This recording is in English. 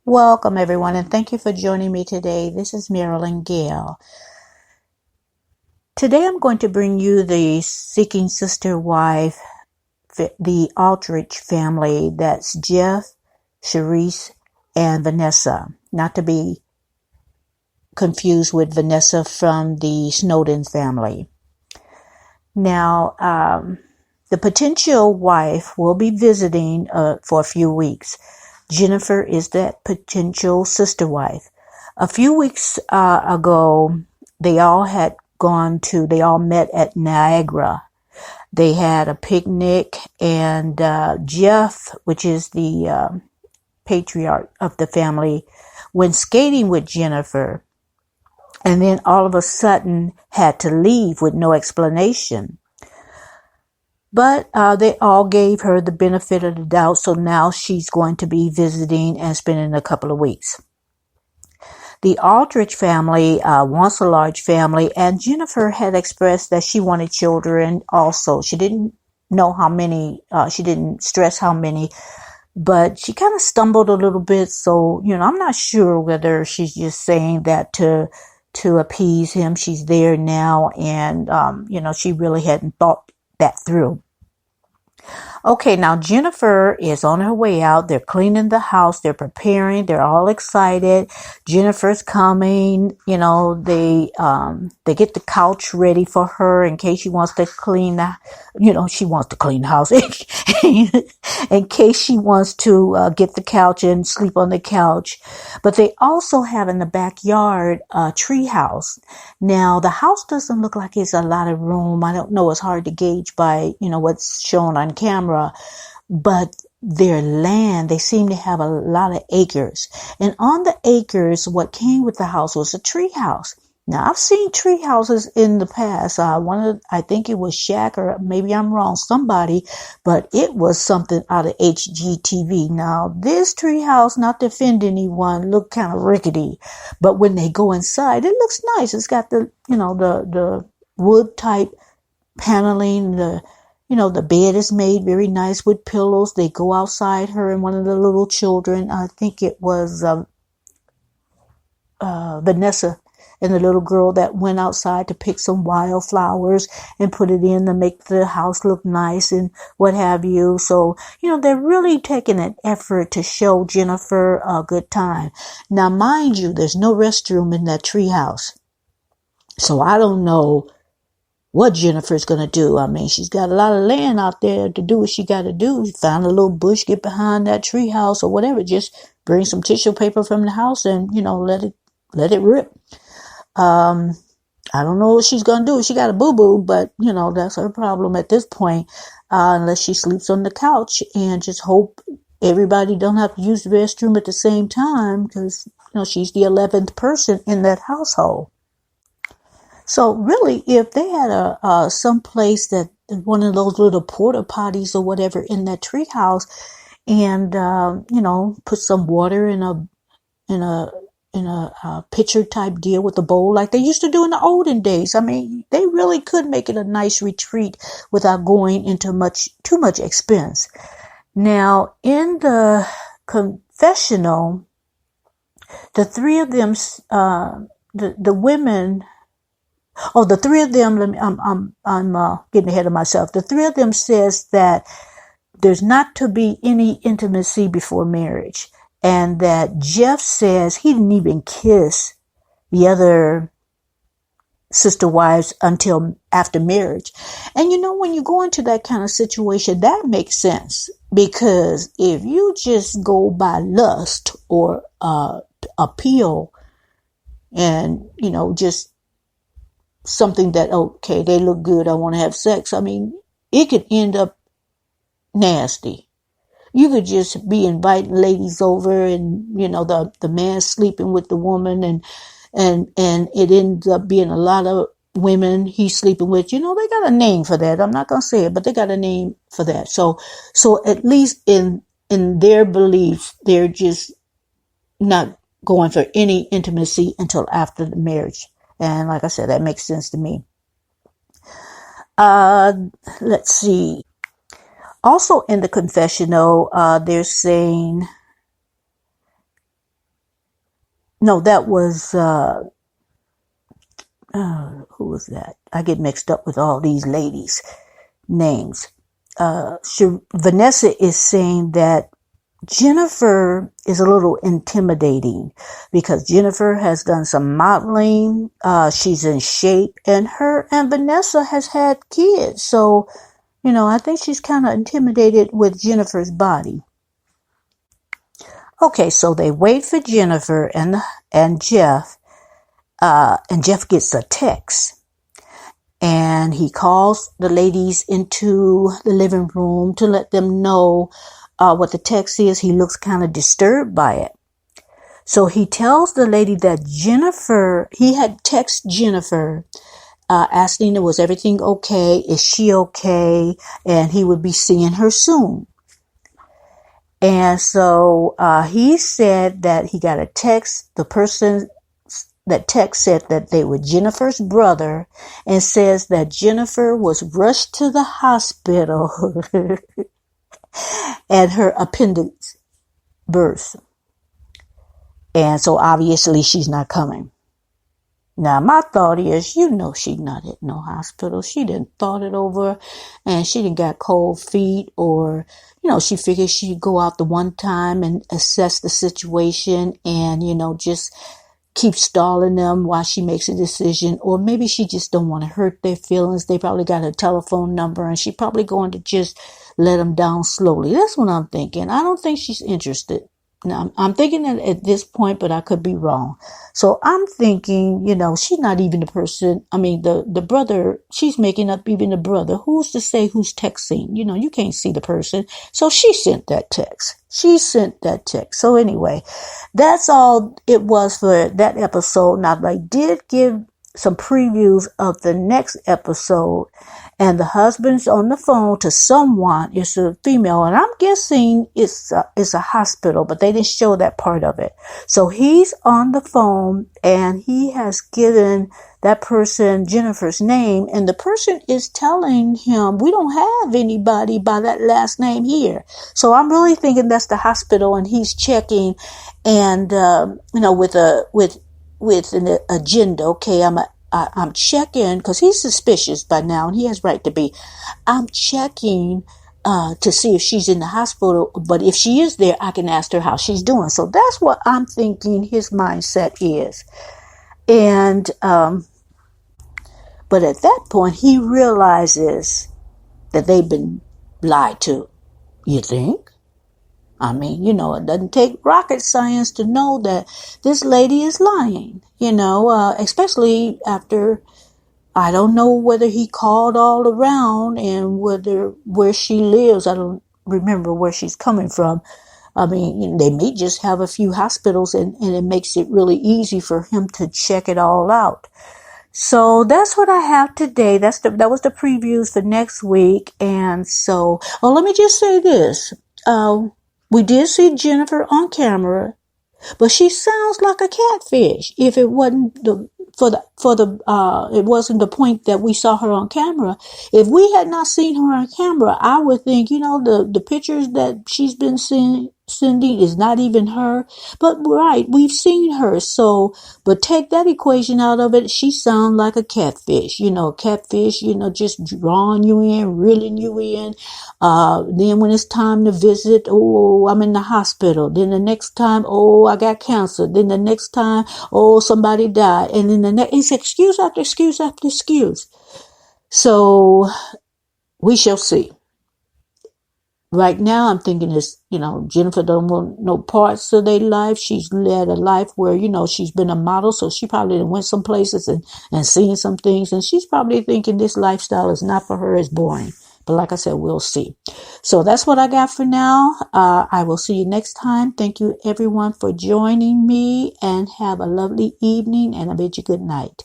Welcome, everyone, and thank you for joining me today. This is Marilyn Gale. Today, I'm going to bring you the Seeking Sister Wife, the Alldredge family. That's Jeff, Sharice, and Vanessa. Not to be confused with Vanessa from the Snowden family. Now, the potential wife will be visiting for a few weeks. Jennifer is that potential sister wife. A few weeks ago, they all met at Niagara. They had a picnic, and Jeff, which is the patriarch of the family, went skating with Jennifer, and then all of a sudden had to leave with no explanation. But they all gave her the benefit of the doubt, so now she's going to be visiting and spending a couple of weeks. The Alldredge family wants a large family, and Jennifer had expressed that she wanted children also. She didn't know how many, she didn't stress how many, but she kind of stumbled a little bit, so, I'm not sure whether she's just saying that to appease him. She's there now, and, she really hadn't thought that through. Okay, now Jennifer is on her way out. They're cleaning the house. They're preparing. They're all excited. Jennifer's coming. They get the couch ready for her in case she wants to clean she wants to clean the house in case she wants to get the couch and sleep on the couch. But they also have in the backyard a tree house. Now, the house doesn't look like it's a lot of room. I don't know. It's hard to gauge by, what's shown on camera. But their land, they seem to have a lot of acres. And on the acres, what came with the house was a tree house. Now, I've seen tree houses in the past. I think it was Shaq, or maybe I'm wrong, somebody, but it was something out of HGTV. Now, this tree house, not to offend anyone, looked kind of rickety, but when they go inside, it looks nice. It's got the wood type paneling, the bed is made very nice with pillows. They go outside, her and one of the little children. I think it was Vanessa and the little girl that went outside to pick some wildflowers and put it in to make the house look nice and what have you. So, they're really taking an effort to show Jennifer a good time. Now, mind you, there's no restroom in that tree house. So I don't know what Jennifer's going to do. I mean, she's got a lot of land out there to do what she got to do. Find a little bush, get behind that tree house or whatever. Just bring some tissue paper from the house and, let it rip. I don't know what she's going to do. She got a boo-boo, but, that's her problem at this point, unless she sleeps on the couch, and just hope everybody don't have to use the restroom at the same time because, she's the 11th person in that household. So really, if they had some place that one of those little porta potties or whatever in that tree house, and put some water in a pitcher type deal with a bowl like they used to do in the olden days. I mean, they really could make it a nice retreat without going into too much expense. Now, in the confessional, the three of them, the women. Oh, the three of them, I'm getting ahead of myself. The three of them says that there's not to be any intimacy before marriage. And that Jeff says he didn't even kiss the other sister wives until after marriage. And when you go into that kind of situation, that makes sense. Because if you just go by lust or appeal and, just something that, okay, they look good, I want to have sex. I mean, it could end up nasty. You could just be inviting ladies over and, the man sleeping with the woman and it ends up being a lot of women he's sleeping with. They got a name for that. I'm not going to say it, but they got a name for that. So at least in their beliefs, they're just not going for any intimacy until after the marriage. And like I said, that makes sense to me. Let's see. Also in the confessional, they're saying no, that was, who was that? I get mixed up with all these ladies' names. Vanessa is saying that Jennifer is a little intimidating because Jennifer has done some modeling. She's in shape, and her and Vanessa has had kids. So, I think she's kind of intimidated with Jennifer's body. Okay, so they wait for Jennifer and Jeff, and Jeff gets a text. And he calls the ladies into the living room to let them know what the text is. He looks kind of disturbed by it. So he tells the lady that he had texted Jennifer, asking her, was everything okay? Is she okay? And he would be seeing her soon. And so he said that he got a text. The person that text said that they were Jennifer's brother, and says that Jennifer was rushed to the hospital and her appendix burst. And so obviously she's not coming. Now my thought is, she's not at no hospital. She didn't thought it over, and she didn't got cold feet, or, she figured she'd go out the one time and assess the situation and, just keep stalling them while she makes a decision. Or maybe she just don't want to hurt their feelings. They probably got her telephone number, and she probably going to just let them down slowly. That's what I'm thinking. I don't think she's interested. Now, I'm thinking that at this point, but I could be wrong. So I'm thinking, she's not even the person. I mean, the brother, she's making up even the brother. Who's to say who's texting? You can't see the person. So she sent that text. So anyway, that's all it was for that episode. Now, I did give some previews of the next episode, and the husband's on the phone to someone. It's a female, and I'm guessing it's a hospital, but they didn't show that part of it. So he's on the phone, and he has given that person Jennifer's name, and the person is telling him, we don't have anybody by that last name here. So I'm really thinking that's the hospital, and he's checking, and with an agenda. Okay, I'm checking, because he's suspicious by now, and he has right to be. I'm checking to see if she's in the hospital, but if she is there, I can ask her how she's doing. So that's what I'm thinking his mindset is. And but at that point, he realizes that they've been lied to. You think? I mean, it doesn't take rocket science to know that this lady is lying, especially after, I don't know whether he called all around and where she lives. I don't remember where she's coming from. I mean, they may just have a few hospitals, and it makes it really easy for him to check it all out. So that's what I have today. That was the previews for next week. And so, let me just say this. We did see Jennifer on camera, but she sounds like a catfish. If it wasn't it wasn't the point that we saw her on camera. If we had not seen her on camera, I would think, the pictures that she's been sending is not even her. But right, we've seen her. So, but take that equation out of it. She sounds like a catfish. Catfish, just drawing you in, reeling you in. Then when it's time to visit, oh, I'm in the hospital. Then the next time, oh, I got cancer. Then the next time, oh, somebody died. And then the next, it's excuse after excuse after excuse. So we shall see. Right now, I'm thinking Jennifer don't want no parts of their life. She's led a life where, she's been a model. So she probably went some places and seen some things. And she's probably thinking this lifestyle is not for her, it's boring. But like I said, we'll see. So that's what I got for now. I will see you next time. Thank you, everyone, for joining me, and have a lovely evening. And I bid you good night.